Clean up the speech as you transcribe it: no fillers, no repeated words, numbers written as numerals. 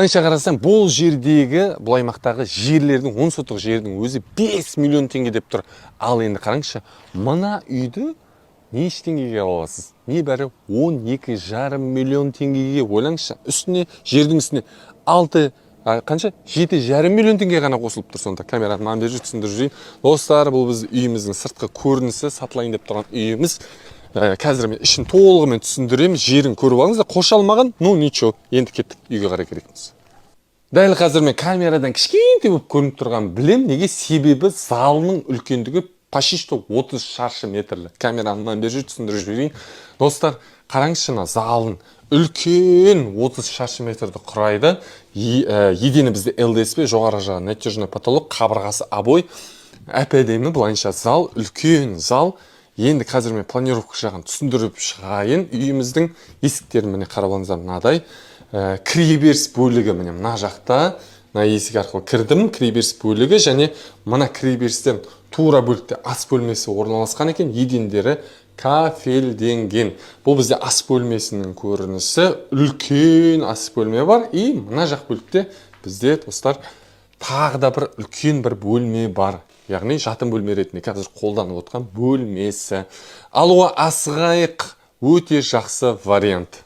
Қанша қарасаң, бұл жердегі, бұл аймақтағы жерлердің, 10 сотық жердің өзі 5 миллион теңге деп тұр. Ал енді қараңызшы, мына үйді неше теңгеге ала аласыз? Небәрі 12,5 миллион теңгеге. Ойлаңызшы, үстіне, жердің үстіне 7,5 миллион теңге ғана қосылып тұр. Сонда камераны маған беріп түсіндіріп жүрейін. Достар, бұл біз үйіміздің сыртқы көрінісі, сатылайын деп тұрған үйіміз. Қазір мен ішін толығымен түсіндіреміз, жерін көріп алыңыздар. Қоша алмаған, ну ничего, енді кеттік үйге қарай керекпіз. Дәл қазір мен камерадан кішкентай болып көрініп тұрған білем, неге? Себебі залының үлкендігі почти 30 шаршы метрлі. Камераның бері түсіндіріп жіберейін. Достар, қараңызшы, залын үлкен 30 шаршы метрді құрайды. Едені бізде ЛДСП, жоғары жағы натяжный потолок, қабырғасы обой. Әп-әдемі былайынша зал, үлкен зал. Енді қазір мен планировка жағын түсіндіріп шығайын. Үйіміздің есіктерін міне қарап алыңыздар, мынадай кіреберіс бөлігі міне мына жақта. Мына есік арқылы кірдім, кіреберіс бөлігі, және мына кіреберістен тура бөлікте ас бөлмесі орналасқан екен. Едендері кафелденген. Бұл бізде ас бөлмесінің көрінісі, үлкен ас бөлме бар. И мына жақ бөлікте бізде, достар, тағы да бір үлкен бір бөлме бар. Яғни жатын бөлме ретінде қазір қолданып отқан бөлмесі. Алуға асығайық, өте жақсы вариант.